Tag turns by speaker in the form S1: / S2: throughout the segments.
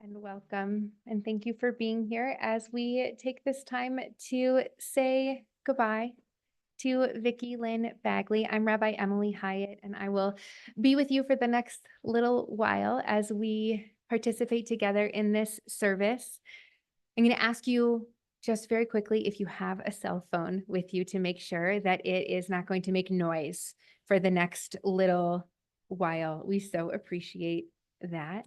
S1: And welcome. And thank you for being here as we take this time to say goodbye to Vicki Lynn Bagley. I'm Rabbi Emily Hyatt, and I will be with you for the next little while as we participate together in this service. I'm going to ask you just very quickly if you have a cell phone with you to make sure that it is not going to make noise for the next little while. We so appreciate that.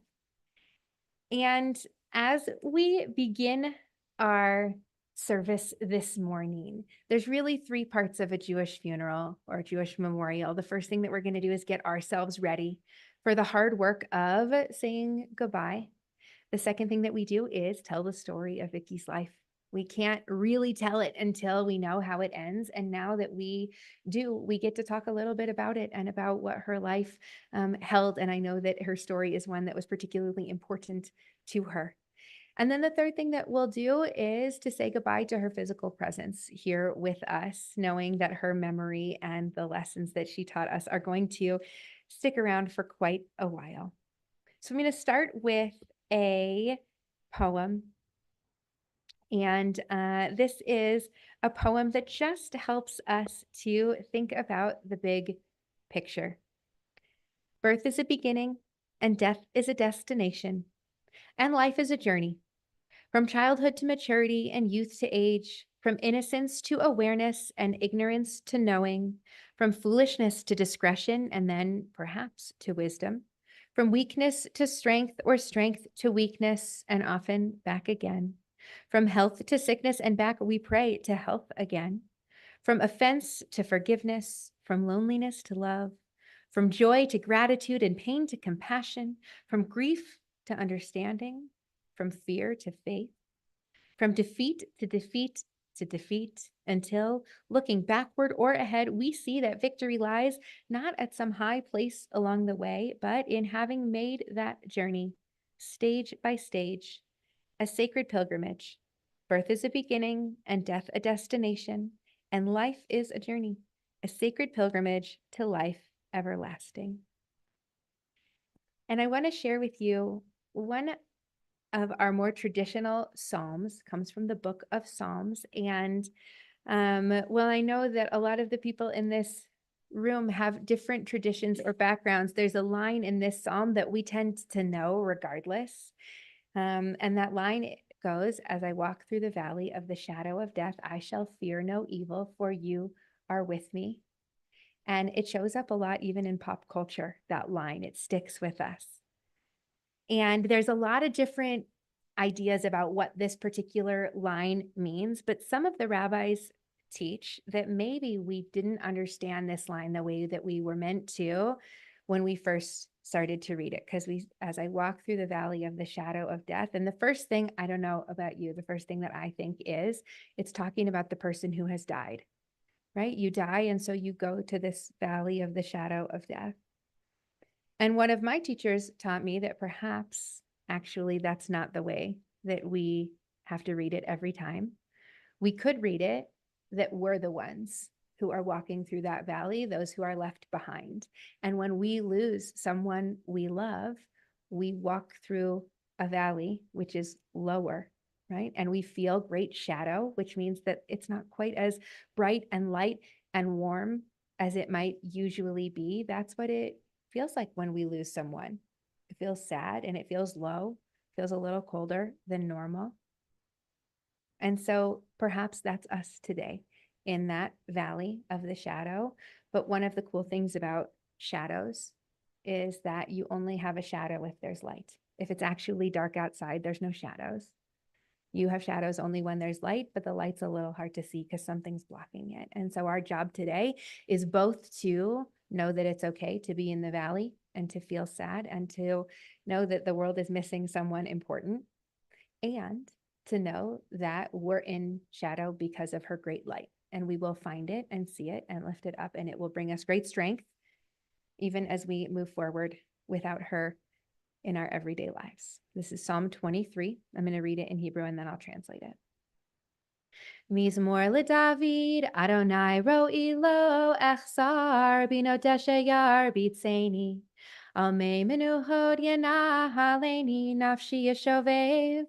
S1: And as we begin our service this morning, there's really three parts of a Jewish funeral or a Jewish memorial. The first thing that we're going to do is get ourselves ready for the hard work of saying goodbye. The second thing that we do is tell the story of Vicki's life. We can't really tell it until we know how it ends. And now that we do, we get to talk a little bit about it and about what her life held. And I know that her story is one that was particularly important to her. And then the third thing that we'll do is to say goodbye to her physical presence here with us, knowing that her memory and the lessons that she taught us are going to stick around for quite a while. So I'm going to start with a poem. And this is a poem that just helps us to think about the big picture. Birth is a beginning, and death is a destination, and life is a journey. From childhood to maturity and youth to age, from innocence to awareness and ignorance to knowing, from foolishness to discretion, and then perhaps to wisdom, from weakness to strength or strength to weakness, and often back again. From health to sickness and back, we pray to health again. From offense to forgiveness, from loneliness to love, from joy to gratitude and pain to compassion, from grief to understanding, from fear to faith, from defeat to defeat to defeat, until looking backward or ahead, we see that victory lies not at some high place along the way, but in having made that journey stage by stage, a sacred pilgrimage. Birth is a beginning and death a destination, and life is a journey, a sacred pilgrimage to life everlasting. And I want to share with you one of our more traditional Psalms, comes from the book of Psalms. And well, I know that a lot of the people in this room have different traditions or backgrounds. There's a line in this Psalm that we tend to know regardless. And that line goes, "As I walk through the valley of the shadow of death, I shall fear no evil, for you are with me." And it shows up a lot even in pop culture, that line. It sticks with us. And there's a lot of different ideas about what this particular line means, but some of the rabbis teach that maybe we didn't understand this line the way that we were meant to when we first started to read it. Because as I walk through the valley of the shadow of death, and the first thing, I don't know about you, the first thing that I think is it's talking about the person who has died, right? You die, and so you go to this valley of the shadow of death. And one of my teachers taught me that perhaps actually that's not the way that we have to read it every time. We could read it that we're the ones who are walking through that valley, those who are left behind. And when we lose someone we love, we walk through a valley, which is lower, right? And we feel great shadow, which means that it's not quite as bright and light and warm as it might usually be. That's what it feels like when we lose someone. It feels sad and it feels low, feels a little colder than normal. And so perhaps that's us today in that valley of the shadow. But one of the cool things about shadows is that you only have a shadow if there's light. If it's actually dark outside, there's no shadows. You have shadows only when there's light, but the light's a little hard to see because something's blocking it. And so our job today is both to know that it's okay to be in the valley and to feel sad and to know that the world is missing someone important, and to know that we're in shadow because of her great light. And we will find it and see it and lift it up, and it will bring us great strength even as we move forward without her in our everyday lives. This is Psalm 23. I'm going to read it in Hebrew and then I'll translate it. Mizmor leDavid, Adonai ro'i lo echsar, bino deshayar bitzeni. Al me menuhod yana haleni nafshi yashovev.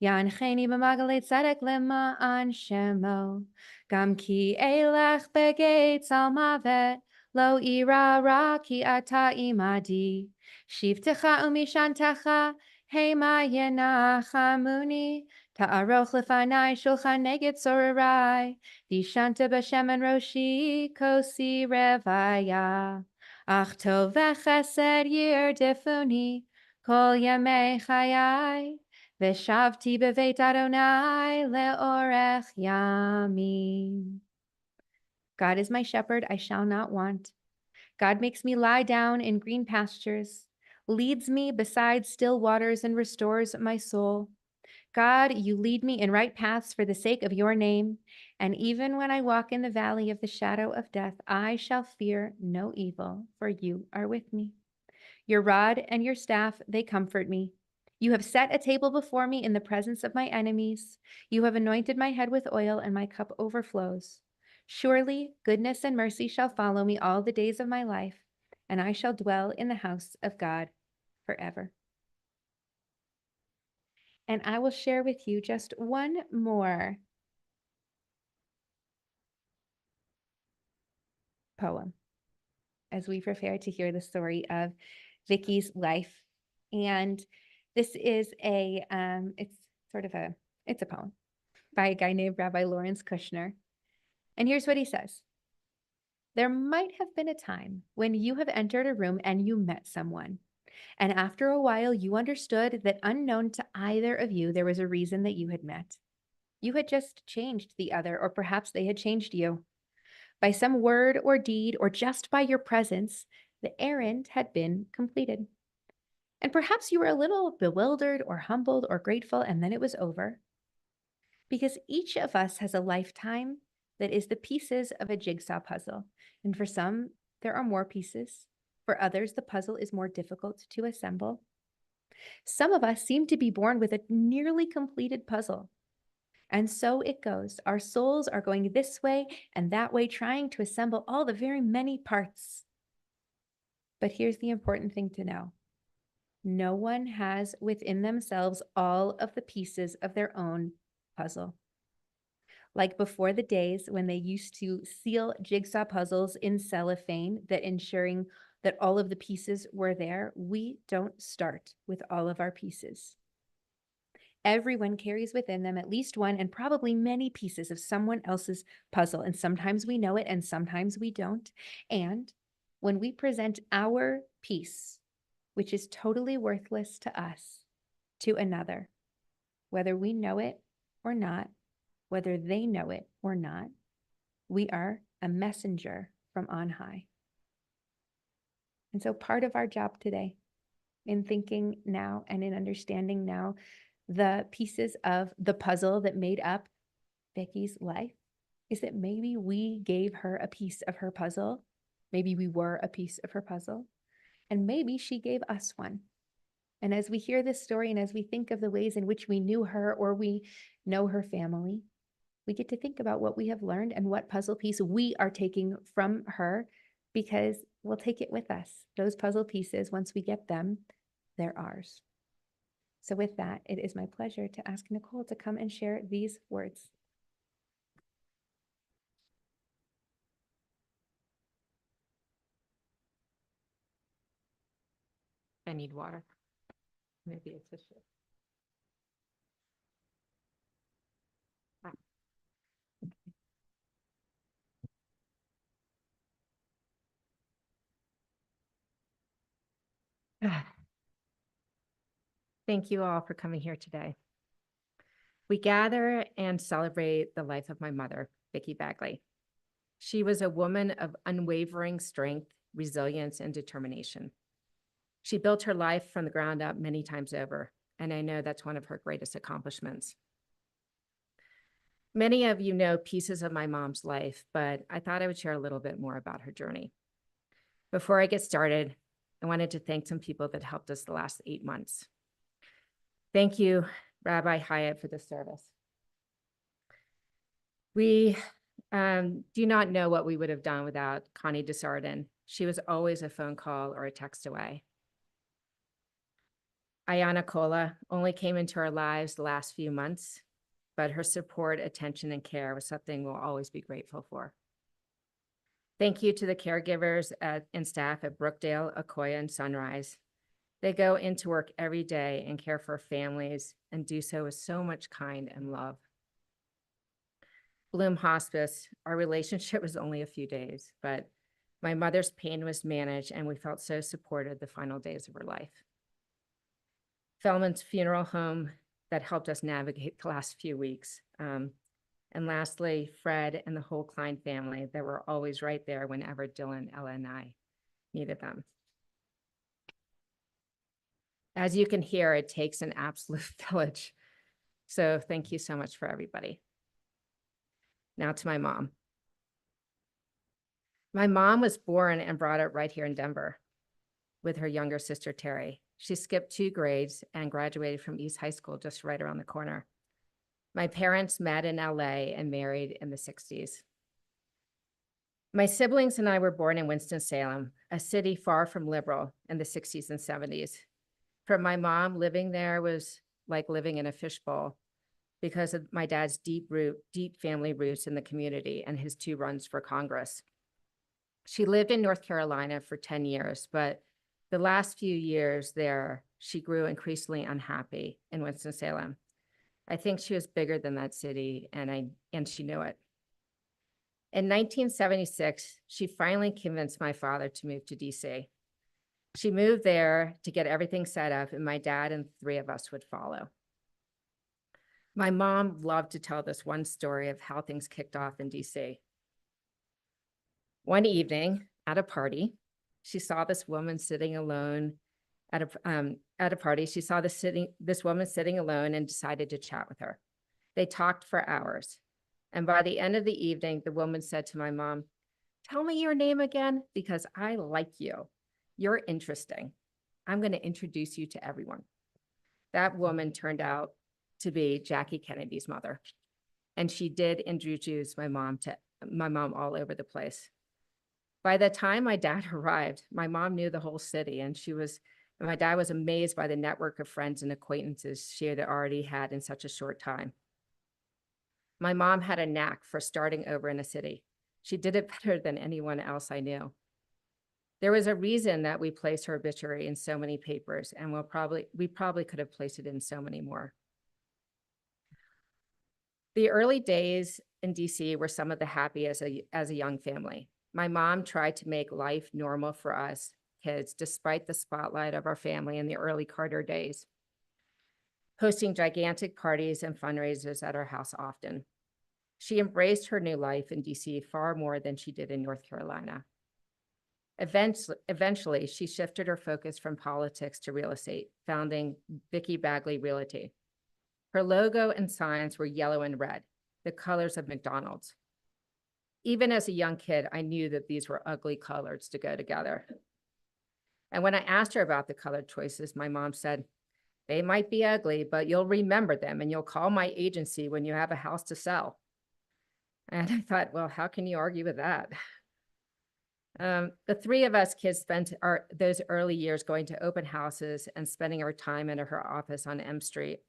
S1: Yancheni b'magalei tzedek lema'an shemo. Gam ki elech begeitz al mavet. Lo ira ra ki ata imadi. Shivtecha umishantecha. Hema yenachamuni. Ta'aroch lefanai shulchan neged sorarai. Dishanta b'shem en roshi kosi revaya. Ach tov v'chesed yirdefuni kol yamei chayai. V'shavti b'veit Adonai le'orech yamim. God is my shepherd, I shall not want. God makes me lie down in green pastures, leads me beside still waters, and restores my soul. God, you lead me in right paths for the sake of your name. And even when I walk in the valley of the shadow of death, I shall fear no evil, for you are with me. Your rod and your staff, they comfort me. You have set a table before me in the presence of my enemies. You have anointed my head with oil, and my cup overflows. Surely goodness and mercy shall follow me all the days of my life, and I shall dwell in the house of God forever. And I will share with you just one more poem as we prepare to hear the story of Vicky's life. And this is it's a poem by a guy named Rabbi Lawrence Kushner. And here's what he says. There might have been a time when you have entered a room and you met someone. And after a while, you understood that unknown to either of you, there was a reason that you had met. You had just changed the other, or perhaps they had changed you. By some word or deed, or just by your presence, the errand had been completed. And perhaps you were a little bewildered or humbled or grateful, and then it was over. Because each of us has a lifetime that is the pieces of a jigsaw puzzle. And for some, there are more pieces. For others, the puzzle is more difficult to assemble. Some of us seem to be born with a nearly completed puzzle. And so it goes. Our souls are going this way and that way, trying to assemble all the very many parts. But here's the important thing to know. No one has within themselves all of the pieces of their own puzzle. Like before the days when they used to seal jigsaw puzzles in cellophane, that ensuring that all of the pieces were there, we don't start with all of our pieces. Everyone carries within them at least one and probably many pieces of someone else's puzzle. And sometimes we know it and sometimes we don't. And when we present our piece, which is totally worthless to us, to another, whether we know it or not, whether they know it or not, we are a messenger from on high. And so part of our job today, in thinking now and in understanding now the pieces of the puzzle that made up Vicky's life, is that maybe we gave her a piece of her puzzle. Maybe we were a piece of her puzzle, and maybe she gave us one. And as we hear this story and as we think of the ways in which we knew her or we know her family, we get to think about what we have learned and what puzzle piece we are taking from her, because we'll take it with us. Those puzzle pieces, once we get them, they're ours. So with that, it is my pleasure to ask Nicole to come and share these words.
S2: I need water. Maybe a tissue. Thank you all for coming here today. We gather and celebrate the life of my mother, Vicki Bagley. She was a woman of unwavering strength, resilience, and determination. She built her life from the ground up many times over, and I know that's one of her greatest accomplishments. Many of you know pieces of my mom's life, but I thought I would share a little bit more about her journey. Before I get started, I wanted to thank some people that helped us the last 8 months. Thank you, Rabbi Hyatt, for this service. We do not know what we would have done without Connie Desardin. She was always a phone call or a text away. Ayana Cola only came into our lives the last few months, but her support, attention, and care was something we'll always be grateful for. Thank you to the caregivers and staff at Brookdale, Akoya, and Sunrise. They go into work every day and care for families and do so with so much kind and love. Bloom Hospice, our relationship was only a few days, but my mother's pain was managed and we felt so supported the final days of her life. Feldman's Funeral Home that helped us navigate the last few weeks. And lastly, Fred and the whole Klein family that were always right there whenever Dylan, Ella, and I needed them. As you can hear, it takes an absolute village. So thank you so much for everybody. Now to my mom. My mom was born and brought up right here in Denver with her younger sister, Terry. She skipped 2 grades and graduated from East High School just right around the corner. My parents met in LA and married in the 60s. My siblings and I were born in Winston-Salem, a city far from liberal in the 60s and 70s. For my mom, living there was like living in a fishbowl because of my dad's deep family roots in the community and his 2 runs for Congress. She lived in North Carolina for 10 years, but the last few years there, she grew increasingly unhappy in Winston-Salem. I think she was bigger than that city, and she knew it. In 1976, she finally convinced my father to move to DC. She moved there to get everything set up, and my dad and 3 of us would follow. My mom loved to tell this one story of how things kicked off in DC. One evening at a party, she saw this woman sitting alone at a party. She saw this woman sitting alone and decided to chat with her. They talked for hours. And by the end of the evening, the woman said to my mom, "Tell me your name again, because I like you. You're interesting. I'm going to introduce you to everyone." That woman turned out to be Jackie Kennedy's mother. And she did introduce my mom all over the place. By the time my dad arrived, my mom knew the whole city, and my dad was amazed by the network of friends and acquaintances she had already had in such a short time. My mom had a knack for starting over in a city. She did it better than anyone else I knew. There was a reason that we placed her obituary in so many papers, and we probably could have placed it in so many more. The early days in DC were some of the happiest as a young family. My mom tried to make life normal for us kids, despite the spotlight of our family in the early Carter days, hosting gigantic parties and fundraisers at our house often. She embraced her new life in DC far more than she did in North Carolina. Eventually, she shifted her focus from politics to real estate, founding Vicki Bagley Realty. Her logo and signs were yellow and red, the colors of McDonald's. Even as a young kid, I knew that these were ugly colors to go together. And when I asked her about the color choices, my mom said, "They might be ugly, but you'll remember them and you'll call my agency when you have a house to sell." And I thought, well, how can you argue with that? The 3 of us kids spent those early years going to open houses and spending our time in her office on M Street.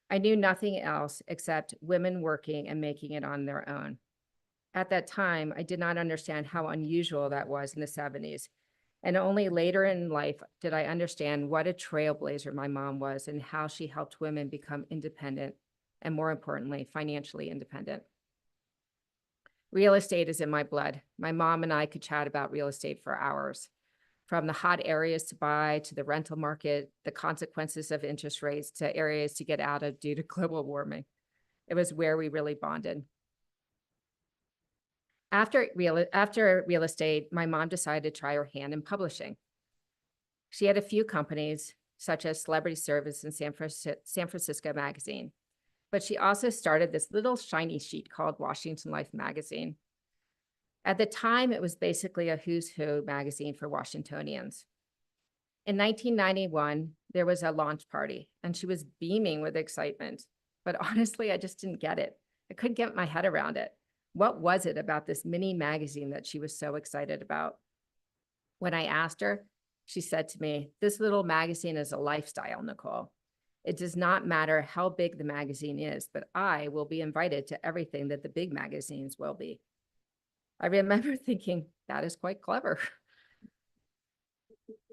S2: I knew nothing else except women working and making it on their own. At that time, I did not understand how unusual that was in the 70s. And only later in life did I understand what a trailblazer my mom was and how she helped women become independent and, more importantly, financially independent. Real estate is in my blood. My mom and I could chat about real estate for hours, from the hot areas to buy to the rental market, the consequences of interest rates to areas to get out of due to global warming. It was where we really bonded. After real estate, my mom decided to try her hand in publishing. She had a few companies, such as Celebrity Service and San Francisco Magazine, but she also started this little shiny sheet called Washington Life Magazine. At the time, it was basically a who's who magazine for Washingtonians. In 1991, there was a launch party, and she was beaming with excitement, but honestly, I just didn't get it. I couldn't get my head around it. What was it about this mini magazine that she was so excited about? When I asked her, She said to me, "This little magazine is a lifestyle, Nicole. It does not matter how big the magazine is, but I will be invited to everything that the big magazines will be." I remember thinking, that is quite clever.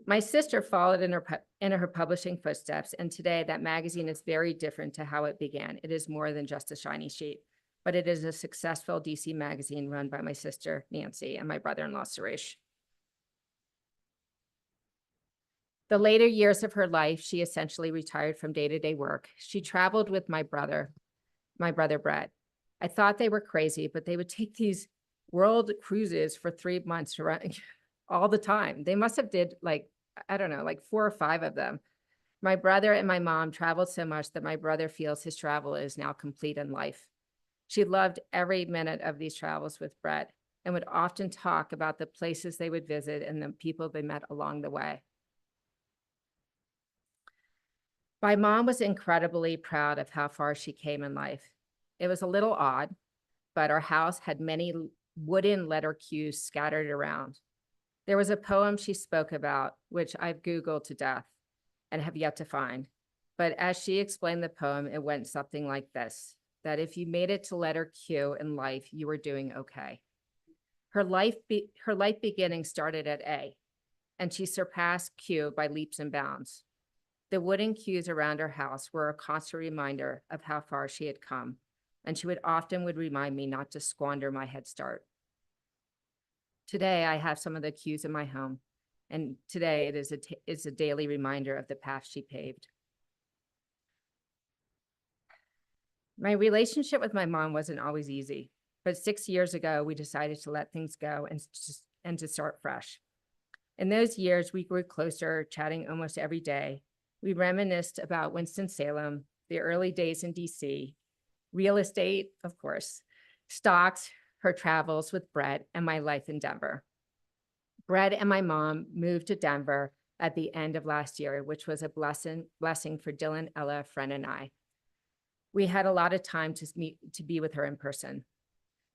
S2: My sister followed in her publishing footsteps, and today that magazine is very different to how it began. It is more than just a shiny sheet, but it is a successful DC magazine run by my sister, Nancy, and my brother-in-law, Suresh. The later years of her life, she essentially retired from day-to-day work. She traveled with my brother Brett. I thought they were crazy, but they would take these world cruises for 3 months around all the time. They must have did like, I don't know, like 4 or 5 of them. My brother and my mom traveled so much that my brother feels his travel is now complete in life. She loved every minute of these travels with Brett and would often talk about the places they would visit and the people they met along the way. My mom was incredibly proud of how far she came in life. It was a little odd, but our house had many wooden letter cues scattered around. There was a poem she spoke about, which I've Googled to death and have yet to find. But as she explained the poem, it went something like this, that if you made it to letter Q in life, you were doing okay. Her life beginning started at A, and she surpassed Q by leaps and bounds. The wooden cues around her house were a constant reminder of how far she had come, and she would often remind me not to squander my head start. Today, I have some of the cues in my home, and today it is a daily reminder of the path she paved. My relationship with my mom wasn't always easy, but 6 years ago, we decided to let things go and to start fresh. In those years, we grew closer, chatting almost every day. We reminisced about Winston-Salem, the early days in DC, real estate, of course, stocks, her travels with Brett, and my life in Denver. Brett and my mom moved to Denver at the end of last year, which was a blessing for Dylan, Ella, Fred, and I. We had a lot of time to be with her in person.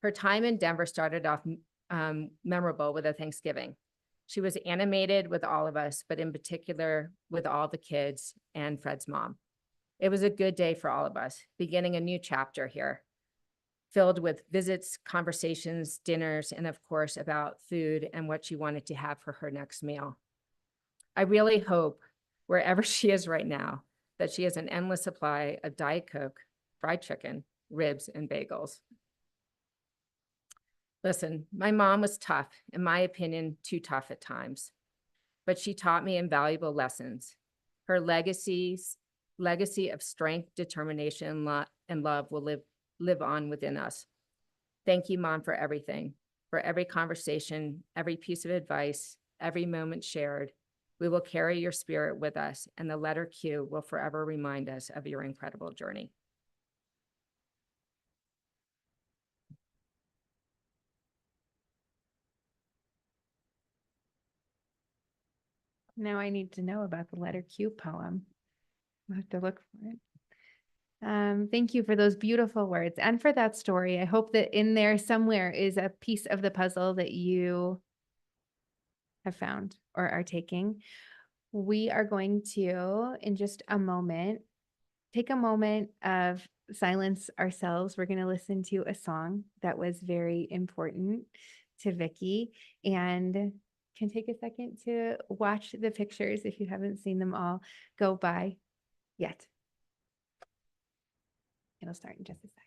S2: Her time in Denver started off memorable with a Thanksgiving. She was animated with all of us, but in particular with all the kids and Fred's mom. It was a good day for all of us, beginning a new chapter here, filled with visits, conversations, dinners, and of course about food and what she wanted to have for her next meal. I really hope, wherever she is right now, that she has an endless supply of Diet Coke, fried chicken, ribs, and bagels. Listen, my mom was tough, in my opinion, too tough at times, but she taught me invaluable lessons. Her legacy of strength, determination, and love will live on within us. Thank you, Mom, for everything, for every conversation, every piece of advice, every moment shared. We will carry your spirit with us, and the letter Q will forever remind us of your incredible journey.
S1: Now I need to know about the letter Q poem. I'll have to look for it. Thank you for those beautiful words and for that story. I hope that in there somewhere is a piece of the puzzle that you have found or are taking. We are going to, in just a moment, take a moment of silence ourselves. We're going to listen to a song that was very important to Vicki and can take a second to watch the pictures if you haven't seen them all go by yet. It'll start in just a sec.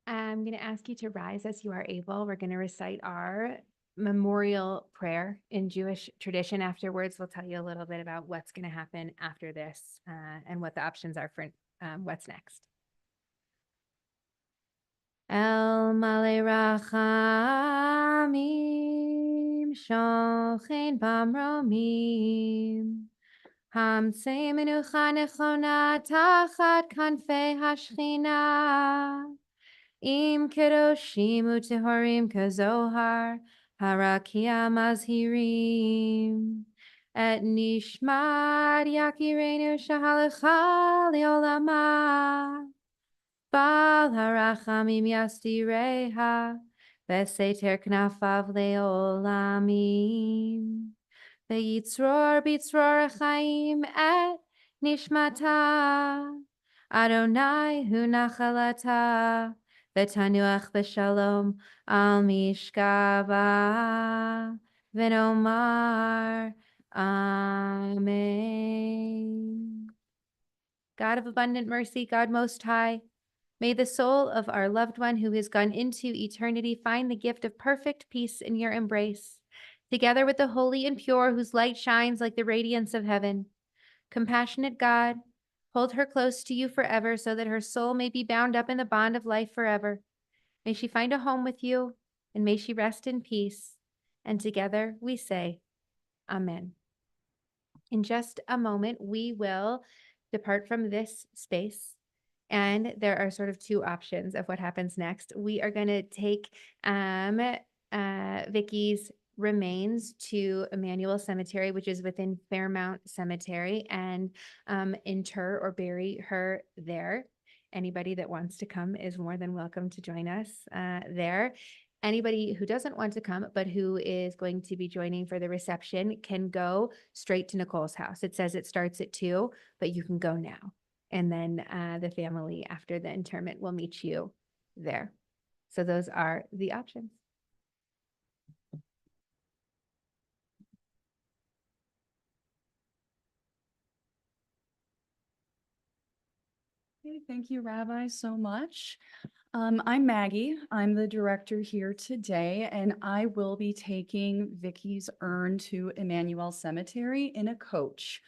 S1: I'm going to ask you to rise as you are able. We're going to recite our memorial prayer in Jewish tradition. Afterwards, we'll tell you a little bit about what's going to happen after this and what the options are for what's next. El male rachamim, shochen bamromim, hamtzei menucha nechona tachat kanfei hashchina. Im kedoshim utehorim kazohar, harakia mazhirim. Et nishmat yakirenu shahalecha leolama. Bal harachamim yastireha, veseter knafav leolamim. Veyitzror bitzror chaim et nishmata. Adonai hu nachalata, v'tanuach b'shalom al mishkava, v'nomar amen. God of abundant mercy, God most high, may the soul of our loved one who has gone into eternity find the gift of perfect peace in your embrace, together with the holy and pure whose light shines like the radiance of heaven. Compassionate God, hold her close to you forever so that her soul may be bound up in the bond of life forever. May she find a home with you, and may she rest in peace. And together we say, Amen. In just a moment, we will depart from this space. And there are sort of two options of what happens next. We are going to take Vicki's remains to Emmanuel Cemetery, which is within Fairmount Cemetery, and inter or bury her there. Anybody that wants to come is more than welcome to join us there. Anybody who doesn't want to come, but who is going to be joining for the reception can go straight to Nicole's house. It says it starts at 2, but you can go now. And then the family after the interment will meet you there. So those are the options.
S3: Okay, thank you, Rabbi, so much. I'm Maggie. I'm the director here today, and I will be taking Vicki's urn to Emmanuel Cemetery in a coach.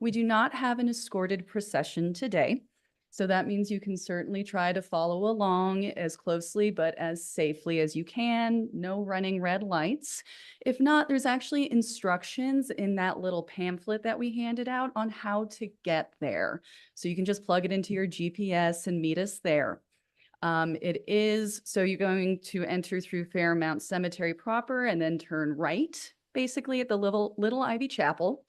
S3: We do not have an escorted procession today, so that means you can certainly try to follow along as closely but as safely as you can. No running red lights. If not, there's actually instructions in that little pamphlet that we handed out on how to get there. So you can just plug it into your GPS and meet us there. So you're going to enter through Fairmount Cemetery proper and then turn right, basically at the little Ivy Chapel.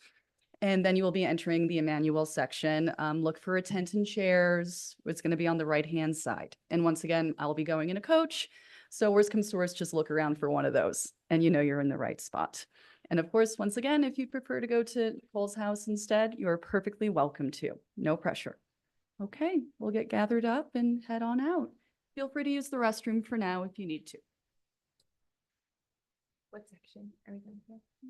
S3: And then you will be entering the Emmanuel section. Look for a tent and chairs. It's going to be on the right-hand side. And once again, I'll be going in a coach. So worst comes to worst, just look around for one of those and you know you're in the right spot. And of course, once again, if you prefer to go to Nicole's house instead, you are perfectly welcome to. No pressure. Okay, we'll get gathered up and head on out. Feel free to use the restroom for now if you need to.
S1: What section are we going to?